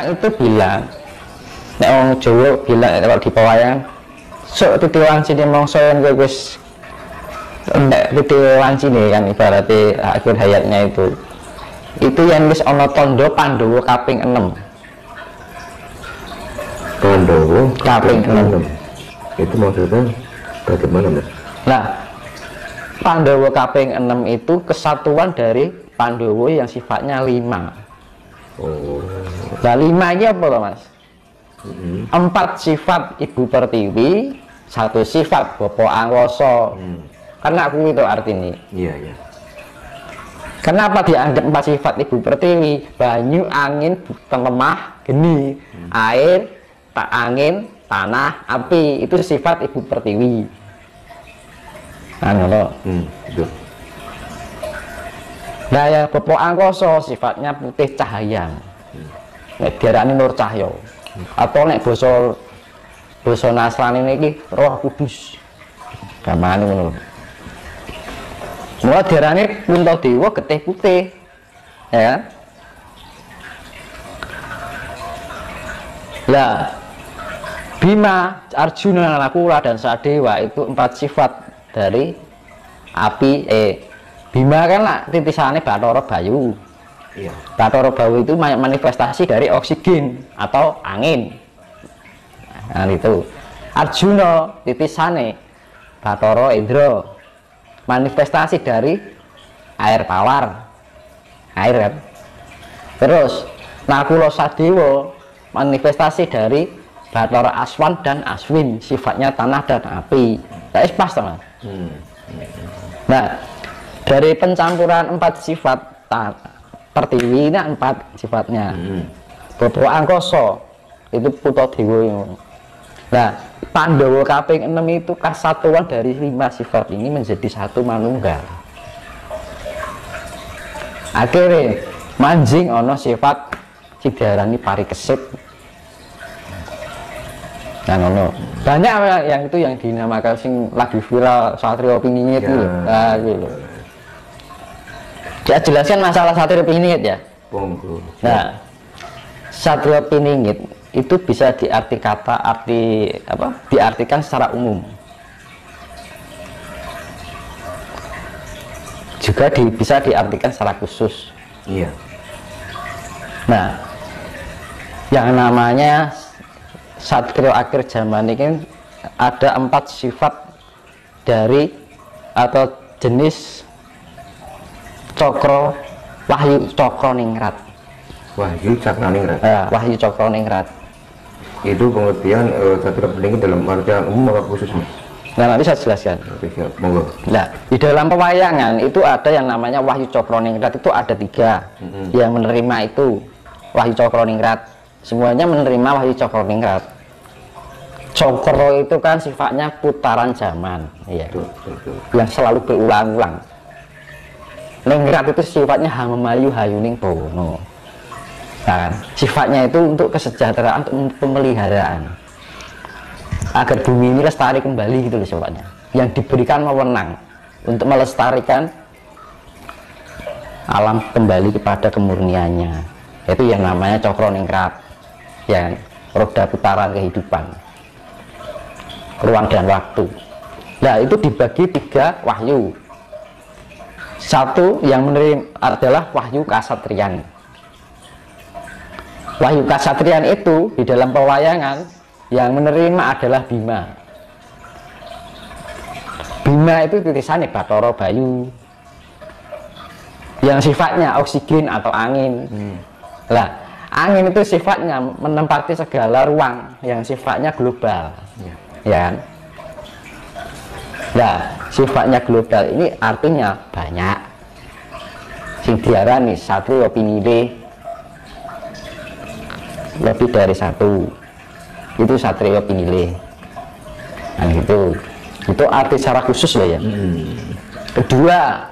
itu bilang, nek wong Jawa bilang kalau di pewayang, sok titiwan sini mongso yang gue wis nek titiwan sini kan ibaratnya akhir hayatnya itu yang wis ana tondo Pandhawa kaping 6. Pandhawa kaping 6. Itu maksudnya bagaimana, Mas? Nah, Pandhawa kaping 6 itu kesatuan dari Pandhawa yang sifatnya 5. Oh. Nah, 5 ini apa loh, Mas? 4 sifat Ibu Pertiwi, 1 sifat Bapak Angoso. Karena aku itu artinya. Iya, iya. Kenapa dianggap 4 sifat Ibu Pertiwi? Banyu, angin, lemah, geni, air, angin, tanah, api. Itu sifat Ibu Pertiwi. Betul. Nah, ya Bapak Angkoso sifatnya putih cahaya. Nek diarani Nur Cahya. Atau nek basa Nasrani niki Roh Kudus. Gamane ngono. Mula diarani Puntadewa getih putih. Ya. Lah Bima, Arjuna, Nakula dan Sadewa itu 4 sifat dari api. Bima kan lah titisannya Bathara Bayu. Iya. Bathara Bayu itu manifestasi dari oksigen atau angin. Nah itu. Arjuna titisannya Bathara Indra, manifestasi dari air tawar, air kan. Terus Nakula Sadewa manifestasi dari Bathara Aswan dan Aswin, sifatnya tanah dan api. Nah, pas teman. Nah, dari pencampuran 4 sifat Pertiwi ini 4 sifatnya. Bapak Angkoso itu Puntadewa. Nah, Pandhawa kaping 6 itu kesatuan dari 5 sifat ini menjadi satu manunggal. Akhirnya manjing ono sifat sing diarani parikesit. Nah, banyak yang itu yang dinamakan sing lagi viral Satrio Piningit itu. Nah, gitu. Saya jelaskan masalah Satrio Piningit ya. Nah, Satrio Piningit itu bisa diartikan secara umum. Juga bisa diartikan secara khusus. Iya. Nah, yang namanya Satrio akhir zaman ini ada 4 sifat dari atau jenis Cokro Wahyu Cokroningrat. Wahyu Cokroningrat. Wahyu Cokroningrat. Itu pengertian Satrio Piningit dalam artian umum atau khusus, Mas? Nah, nanti saya jelaskan. Oke, siap. Monggo. Nah, di dalam pewayangan itu ada yang namanya Wahyu Cokroningrat, itu ada 3 yang menerima itu Wahyu Cokroningrat. Semuanya menerima Wahyu Cokroningrat. Cokro itu kan sifatnya putaran zaman, ya, yang selalu berulang-ulang. Ningrat itu sifatnya hamamayu hayuning bono. Nah, sifatnya itu untuk kesejahteraan, untuk pemeliharaan, agar bumi ini lestari kembali gitu loh sifatnya. Yang diberikan wewenang untuk melestarikan alam kembali kepada kemurniannya. Itu yang namanya Cokroningrat, yang roda putaran kehidupan, ruang dan waktu. Nah, itu dibagi 3 wahyu. 1 yang menerima adalah Wahyu Kasatriyan. Wahyu Kasatriyan itu di dalam pewayangan yang menerima adalah Bima. Bima itu titisannya Bathara Bayu, yang sifatnya oksigen atau angin. Lah, angin itu sifatnya menempati segala ruang, yang sifatnya global, ya kan? Nah, sifatnya global ini artinya banyak. Sing diarani Satrio Piningit lebih dari 1. Itu Satrio Piningit. Nah, itu arti secara khusus loh ya. Kedua,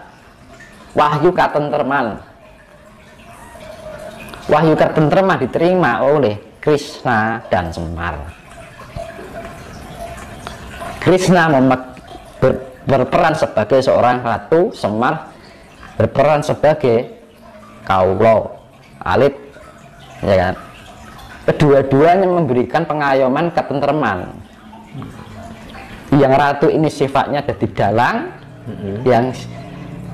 Wahyu Katentreman. Wahyu Katentreman diterima oleh Krishna dan Semar. Krishna berperan sebagai seorang ratu, Semar berperan sebagai kaulo alit, ya kan? kedua-duanya memberikan pengayoman ketentraman. Yang ratu ini sifatnya jadi dalang, yang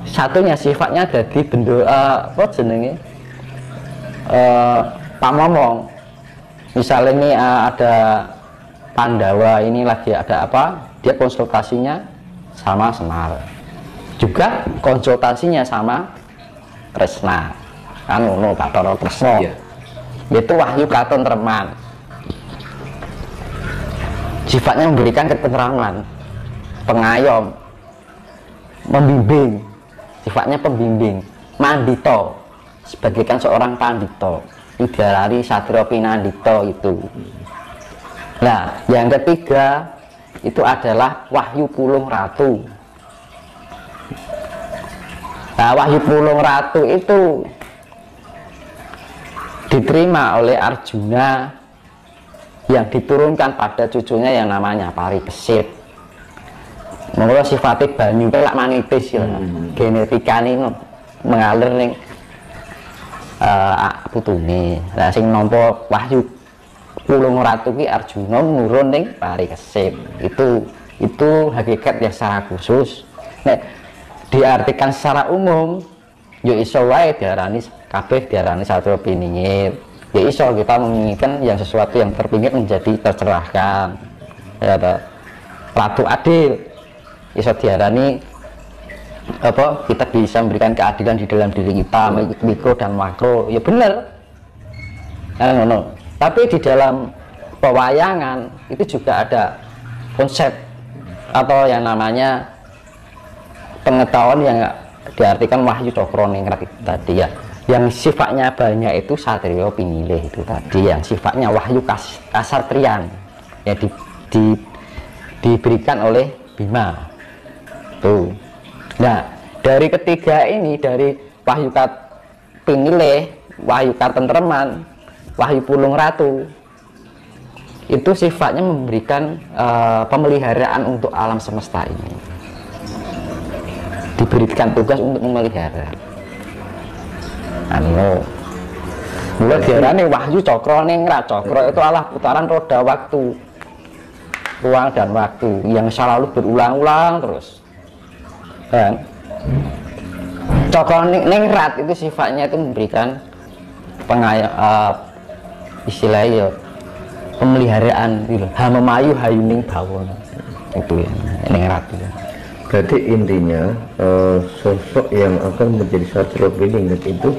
satunya sifatnya jadi bendo apa jenenge pamomong. Misalnya ini ada Pandawa ini lagi ada apa, dia konsultasinya sama Semar, juga konsultasinya sama Kresna, kan ngono Bathara Kresna. Itu wahyu katentreman, sifatnya memberikan ketentraman, pengayom, membimbing, sifatnya pembimbing. Mandito sebagai kan seorang pandito, diarani Satrio Pinandito itu. Nah, yang ketiga itu adalah Wahyu Pulung Ratu. Nah, Wahyu Pulung Ratu itu diterima oleh Arjuna yang diturunkan pada cucunya yang namanya Parikesit. Menurut sifatnya banyu pelak manitis ya, genetika ini mengalir ning putune. Lah sing nampa Wahyu Pulung Ratu ki Arjuna nurun ning Parikesit. Itu hakikat yang secara khusus. Nek diartikan secara umum ya iso wae diarani kabeh diarani Satrio Piningit. Ya iso kita menginginkan yang sesuatu yang terpinggir menjadi tercerahkan. Ya toh. Ratu adil. Iso diarani apa, kita bisa memberikan keadilan di dalam diri kita, mikro dan makro. Ya benar. No. Tapi di dalam pewayangan itu juga ada konsep atau yang namanya pengetahuan yang diartikan Wahyu Cokroningrat itu tadi ya, yang sifatnya banyak itu Satrio Pinilih itu tadi, yang sifatnya Wahyu Kasatriyan ya diberikan oleh Bima tuh. Nah, dari ketiga ini, dari Wahyu Pinilih, Wahyu Katentreman, Wahyu Pulung Ratu, itu sifatnya memberikan pemeliharaan untuk alam semesta ini, diberikan tugas untuk memelihara. Mulai diarani Wahyu Cokroningrat. Cokro itu adalah putaran roda waktu, ruang dan waktu yang selalu berulang-ulang terus. Dan Cokroningrat itu sifatnya itu memberikan istilahnya pemeliharaan gitu. Hamemayu hayuning bawono itu ya, ningrat itu. Berarti intinya sosok yang akan menjadi Satrio Piningit itu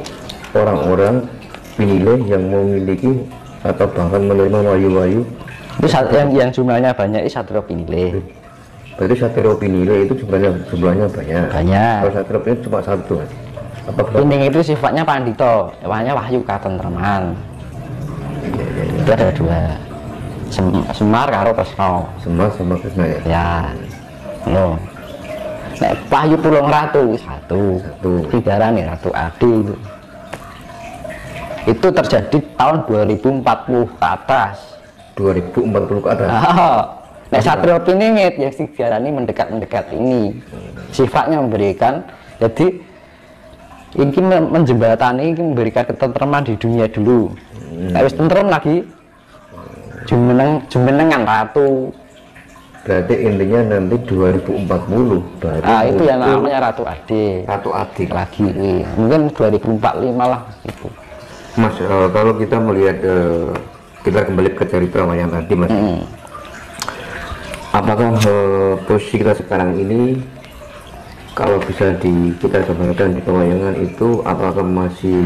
orang-orang Pinilih yang memiliki atau bahkan menerima wahyu-wahyu itu yang jumlahnya banyak itu Satrio Pinilih. Berarti Satrio Pinilih itu jumlahnya banyak. Kalau Satrio Pinilih cuma satu kan? Pining itu sifatnya pandito, namanya Wahyu Katentreman. Itu ada dua, Semar karo Kresna. Semar sama Kresna ya. Ya, no. Nek Wahyu Pulung Ratu satu. Diarani Ratu Adil. Itu terjadi tahun 2040 ke atas. 2040 ke atas. Nek Satrio Piningit yang diarani mendekat-mendekat ini, sifatnya memberikan, jadi ini menjembatani, ini memberikan ketentraman di dunia dulu. Wis tentrem lagi jumenengan ratu. Berarti intinya nanti 2040 baru itu yang namanya Ratu Adil. Ratu Adil lagi mungkin 2045 lah itu. Mas, kalau kita melihat kita kembali ke cerita yang tadi Mas, apakah posisi kita sekarang ini kalau bisa kita gambarkan di pewayangan itu, apakah masih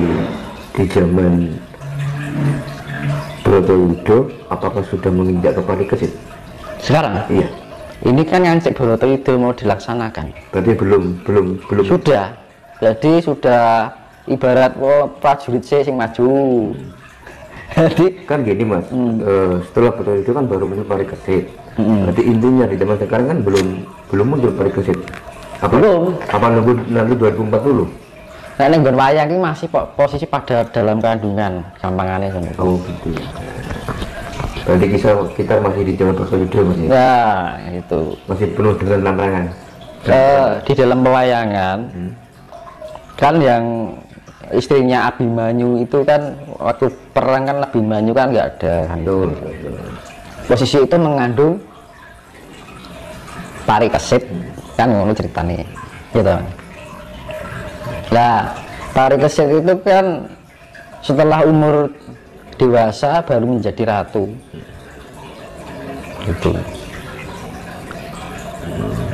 di zaman Bratayuda, apakah sudah menginjak ke Parikesit sekarang? Iya. Ini kan yang cek Bratayuda mau dilaksanakan. Berarti belum. Sudah. Jadi sudah ibarat prajurit sing maju. Jadi kan gini Mas, setelah Bratayuda kan baru muncul Parikesit. Berarti intinya di zaman sekarang kan belum muncul Parikesit. Belum. Apa nunggu nanti 2040? Nah, ini wayang ini masih posisi pada dalam kandungan, gampangannya sama. Oh gitu. Berarti kita masih di zaman Bratayuda Mas ya? Ya, itu. Masih penuh dengan tantangan. Di dalam pewayangan kan yang istrinya Abimanyu itu kan waktu perang kan Abimanyu kan nggak ada kan. Betul. Posisi itu mengandung Parikesit kan ngono ceritanya gitu. Nah Parikesit itu kan setelah umur dewasa baru menjadi ratu gitu.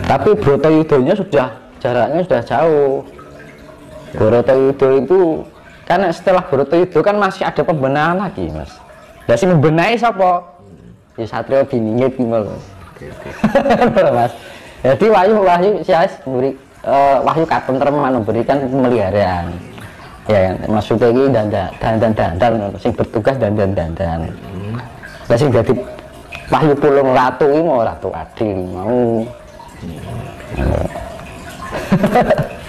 Tapi Bratayuda sudah jaraknya sudah jauh. Bratayuda itu karena setelah Bratayuda kan masih ada pembenahan lagi mas. Dan si membenahi siapa? Ya Satrio Diningit gitu loh. Mas. Jadi wahyu sias wahyu katentreman memberikan pemeliharaan. Ya maksudnya ini dandan sing bertugas dandan. Lah sing dadi wahyu pulung ratu iki mau ratu adil mau.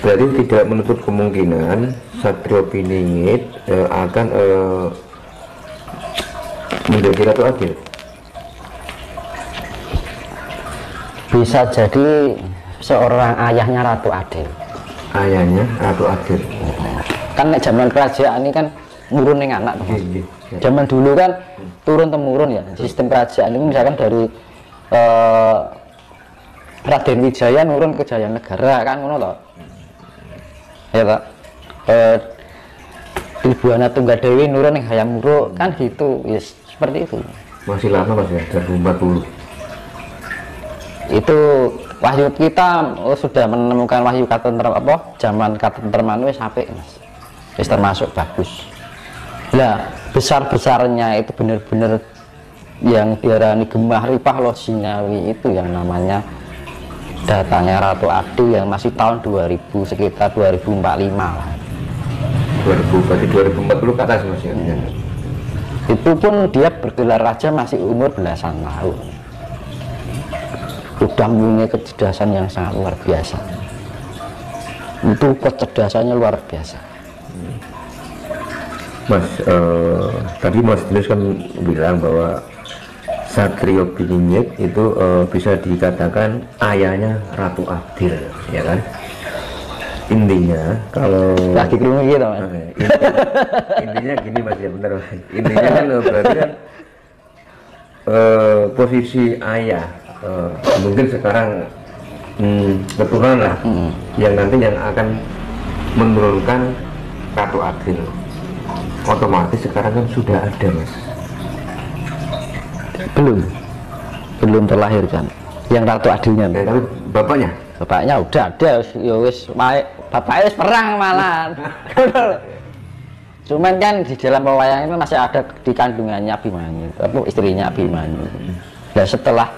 Berarti tidak menutup kemungkinan Satrio Piningit akan menjadi ratu adil. Bisa jadi seorang ayahnya ratu adil. Ayahnya ratu adil. Kan zaman kerajaan ini kan nurun ning anak. Zaman dulu kan turun temurun ya sistem kerajaan ini, misalkan dari Raden Wijaya nurun ke Jayanegara kan ngono toh. Ya toh. Ibu Ana Tunggadewi nurun ning Hayam Wuruk kan gitu. Yes, seperti itu. Masih lama mas ya, 2040. Itu wahyu kita sudah menemukan wahyu katentreman apa zaman katentreman wis apik mas, wis termasuk bagus. Lah besar-besarnya itu benar-benar yang diarani Gemah Ripah Losinawi itu yang namanya datanya Ratu Adil yang masih tahun 2000 sekitar 2045 lah. 2000 berarti 2040 ke atas mas ya. Itu pun dia bergelar raja masih umur belasan tahun. Udah punya kecerdasan yang sangat luar biasa. Itu kecerdasannya luar biasa. Mas, tadi Mas Dinas kan bilang bahwa Satrio Piningit itu bisa dikatakan ayahnya Ratu Adil, ya kan? Intinya kalau lagi kerungu gitu mas. Intinya gini mas ya, benar mas. Intinya kan berarti kan posisi ayah mungkin sekarang keturunan lah yang nanti yang akan menurunkan Ratu Adil, otomatis sekarang kan sudah ada mas. Belum terlahirkan yang Ratu Adilnya. Tapi bapaknya udah ada ya wis bapaknya wis perang malah. Cuman kan di dalam pewayangan itu masih ada di kandungannya Abimanyu, istrinya Abimanyu. Nah setelah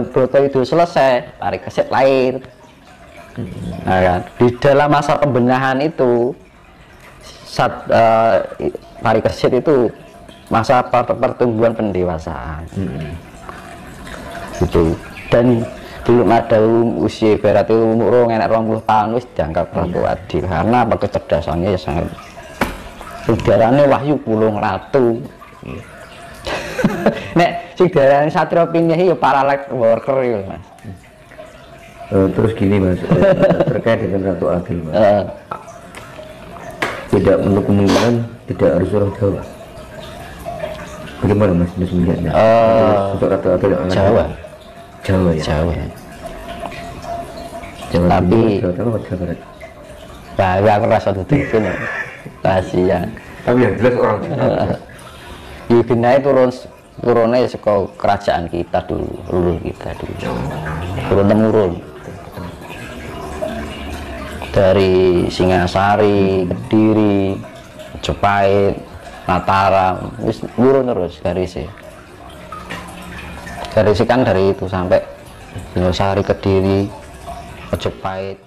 Bratayuda selesai, Parikesit lahir. Nah, kan? Di dalam masa pembenahan itu, Parikesit itu masa pertumbuhan pendewasaan. Gitu. Dan belum ada usia ibarat itu umur enak 20 tahun wis dianggap Ratu Adil karena apa kecerdasannya ya sangat. Udarane wahyu pulung ratu. Nek sing darane Satrio Piningit ya paralek worker ya mas. Terus gini mas, terkait dengan Ratu Adil mas, tidak menutup kemungkinan tidak harus orang Jawa. Bagaimana mas melihatnya? Untuk Ratu Adil yang Jawa ya. Jawa. Tapi Jawa Tengah, Jawa Barat. Bahwa aku rasa itu rahasia. Tapi yang jelas orang Jawa. Ibinai turunnya sekolah kerajaan kita dulu, leluhur kita dulu, turun temurun dari Singasari, Kediri, Majapahit, Mataram, wis turun terus garisnya kan dari itu sampai Singasari, Kediri, Majapahit,